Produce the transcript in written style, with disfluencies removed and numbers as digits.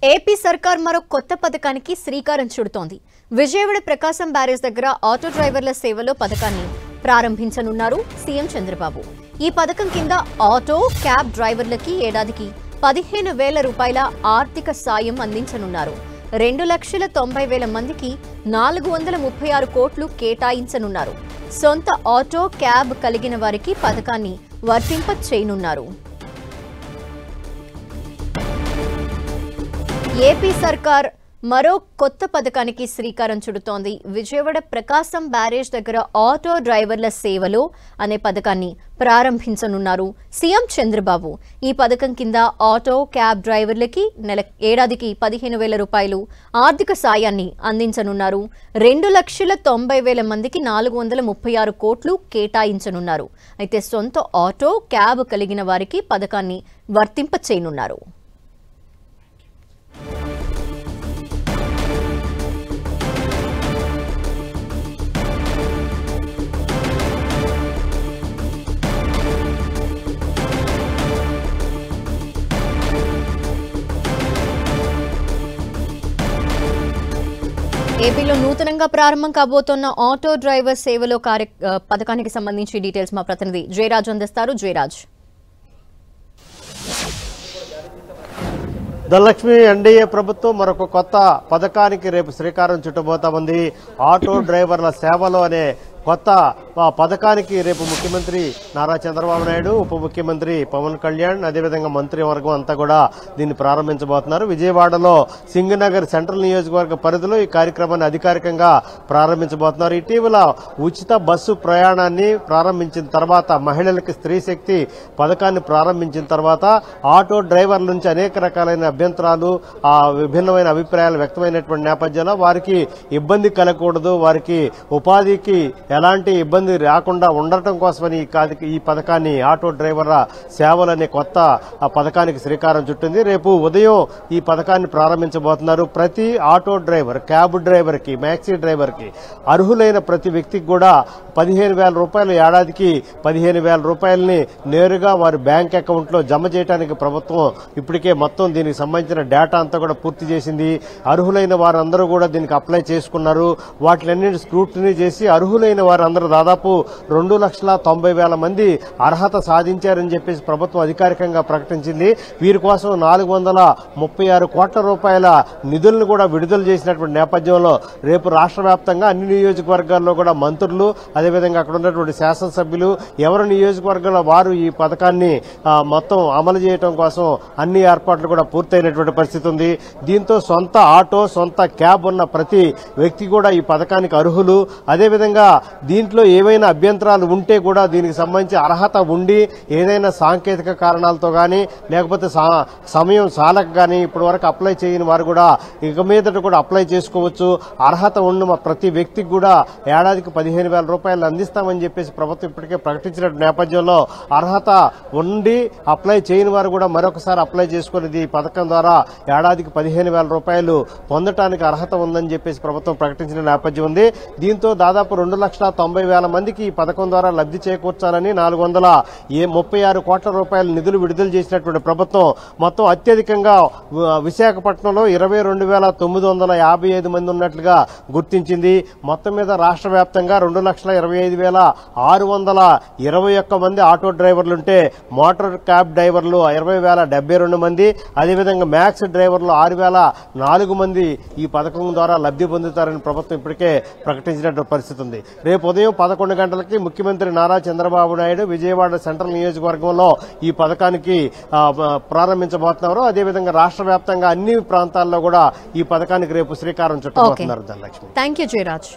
AP సర్కార్ మరో కొత్త పథకానికి శ్రీకారం చుడుతోంది. విజయవాడ ప్రకాశం బ్యారేజ్ దగ్గర ఆటో డ్రైవర్ల సేవలో పథకాన్ని ప్రారంభించనున్నారు సీఎం చంద్రబాబు. ఈ పథకం కింద ఆటో క్యాబ్ డ్రైవర్లకి ఏడాదికి 15,000 రూపాయల ఆర్థిక సాయం అందించనున్నారు. 2,90,000 మందికి 436 కోట్లు కేటాయించనున్నారు. సొంత ఆటో క్యాబ్ కలిగిన వారికి పథకాన్ని వర్తింప చేయనున్నారు. ఏపీ సర్కార్ మరో కొత్త పథకానికి శ్రీకారం చుడుతోంది. విజయవాడ ప్రకాశం బ్యారేజ్ దగ్గర ఆటో డ్రైవర్ల సేవలో అనే పథకాన్ని ప్రారంభించనున్నారు సీఎం చంద్రబాబు. ఈ పథకం కింద ఆటో క్యాబ్ డ్రైవర్లకి ఏడాదికి 15,000 రూపాయలు ఆర్థిక సాయాన్ని అందించనున్నారు. 2,90,000 మందికి 436 కోట్లు కేటాయించనున్నారు. అయితే సొంత ఆటో క్యాబ్ కలిగిన వారికి పథకాన్ని వర్తింప చేయనున్నారు. ఏపీలో నూతనంగా ప్రారంభం కాబోతున్న ఆటో డ్రైవర్ సేవలో పథకానికి సంబంధించి డీటెయిల్స్ మా ప్రతినిధి జయరాజ్ అందిస్తారు. జయరాజ్, ధనలక్ష్మి, ఎన్డీఏ ప్రభుత్వం మరొక కొత్త పథకానికి రేపు శ్రీకారం చుట్టబోతా ఉంది. ఆటో డ్రైవర్ల సేవలో అనే కొత్త పథకానికి రేపు ముఖ్యమంత్రి నారా చంద్రబాబు నాయుడు, ఉప ముఖ్యమంత్రి పవన్ కళ్యాణ్, అదేవిధంగా మంత్రివర్గం అంతా కూడా దీన్ని ప్రారంభించబోతున్నారు. విజయవాడలో సింగనగర్ సెంట్రల్ నియోజకవర్గ పరిధిలో ఈ కార్యక్రమాన్ని అధికారికంగా ప్రారంభించబోతున్నారు. ఇటీవల ఉచిత బస్సు ప్రయాణాన్ని ప్రారంభించిన తర్వాత, మహిళలకి స్త్రీ శక్తి పథకాన్ని ప్రారంభించిన తర్వాత ఆటో డ్రైవర్ల నుంచి అనేక రకాలైన అభ్యంతరాలు, విభిన్నమైన అభిప్రాయాలు వ్యక్తమైనటువంటి నేపథ్యంలో వారికి ఇబ్బంది కలగకూడదు, వారికి ఉపాధికి ఎలాంటి ఇబ్బంది రాకుండా ఉండటం కోసమని ఈ పథకాన్ని ఆటో డ్రైవర్ల సేవలనే కొత్త పథకానికి శ్రీకారం చుట్టింది. రేపు ఉదయం ఈ పథకాన్ని ప్రారంభించబోతున్నారు. ప్రతి ఆటో డ్రైవర్, క్యాబ్ డ్రైవర్ కి, మ్యాక్సీ డ్రైవర్ కి అర్హులైన ప్రతి వ్యక్తికి కూడా 15,000 రూపాయలు, ఏడాదికి 15,000 రూపాయలని నేరుగా వారి బ్యాంక్ అకౌంట్ లో జమ చేయడానికి ప్రభుత్వం ఇప్పటికే మొత్తం దీనికి సంబంధించిన డేటా అంతా కూడా పూర్తి చేసింది. అర్హులైన వారందరూ కూడా దీనికి అప్లై చేసుకున్నారు. వాటిలన్నింటి స్క్రూటినీ చేసి అర్హులైన వారందరూ దాదాపు 2,90,000 మంది అర్హత సాధించారని చెప్పేసి ప్రభుత్వం అధికారికంగా ప్రకటించింది. వీరి కోసం 436 కోట్ల రూపాయల నిధులను కూడా విడుదల చేసినటువంటి నేపథ్యంలో రేపు రాష్ట్ర వ్యాప్తంగా అన్ని నియోజకవర్గాల్లో కూడా మంత్రులు, అదేవిధంగా అక్కడ ఉన్నటువంటి శాసనసభ్యులు, ఎవరి నియోజకవర్గంలో వారు ఈ పథకాన్ని మొత్తం అమలు చేయడం కోసం అన్ని ఏర్పాట్లు కూడా పూర్తయినటువంటి పరిస్థితి ఉంది. దీంతో సొంత ఆటో, సొంత క్యాబ్ ఉన్న ప్రతి వ్యక్తి కూడా ఈ పథకానికి అర్హులు. అదేవిధంగా దీంట్లో ఏవైనా అభ్యంతరాలు ఉంటే కూడా దీనికి సంబంధించి అర్హత ఉండి ఏదైనా సాంకేతిక కారణాలతో కానీ, లేకపోతే సమయం చాలక కానీ ఇప్పటి వరకు అప్లై చేయని వారు కూడా ఇక మీదట కూడా అప్లై చేసుకోవచ్చు. అర్హత ఉన్న ప్రతి వ్యక్తికి కూడా ఏడాదికి 15,000 రూపాయలు అందిస్తామని చెప్పేసి ప్రభుత్వం ఇప్పటికే ప్రకటించిన నేపథ్యంలో అర్హత ఉండి అప్లై చేయని వారు కూడా మరొకసారి అప్లై చేసుకుని ఈ పథకం ద్వారా ఏడాదికి 15,000 రూపాయలు పొందటానికి అర్హత ఉందని చెప్పేసి ప్రభుత్వం ప్రకటించిన నేపథ్యం ఉంది. దీంతో దాదాపు 2,90,000 మందికి ఈ పథకం ద్వారా లబ్ధి చేకూర్చాలని 436 కోట్ల రూపాయల నిధులు విడుదల చేసినటువంటి ప్రభుత్వం మొత్తం అత్యధికంగా విశాఖపట్నంలో 22,955 మంది ఉన్నట్లుగా గుర్తించింది. మొత్తం మీద రాష్ట్ర వ్యాప్తంగా 2,25,621 మంది ఆటో డ్రైవర్లుంటే, మోటార్ క్యాబ్ డ్రైవర్లు 20,072 మంది, అదేవిధంగా మ్యాక్స్ డ్రైవర్లు 6,004 మంది ఈ పథకం ద్వారా లబ్ధి పొందుతారని ప్రభుత్వం ఇప్పటికే ప్రకటించినటువంటి పరిస్థితి ఉంది. రేపు ఉదయం 11 గంటలకి ముఖ్యమంత్రి నారా చంద్రబాబు నాయుడు విజయవాడ సెంట్రల్ నియోజకవర్గంలో ఈ పథకానికి ప్రారంభించబోతున్నారు. అదేవిధంగా రాష్ట్ర వ్యాప్తంగా అన్ని ప్రాంతాల్లో కూడా ఈ పథకానికి రేపు శ్రీకారం చుట్టబోతున్నారు. Dhanalakshmi, thank you Jayaraj.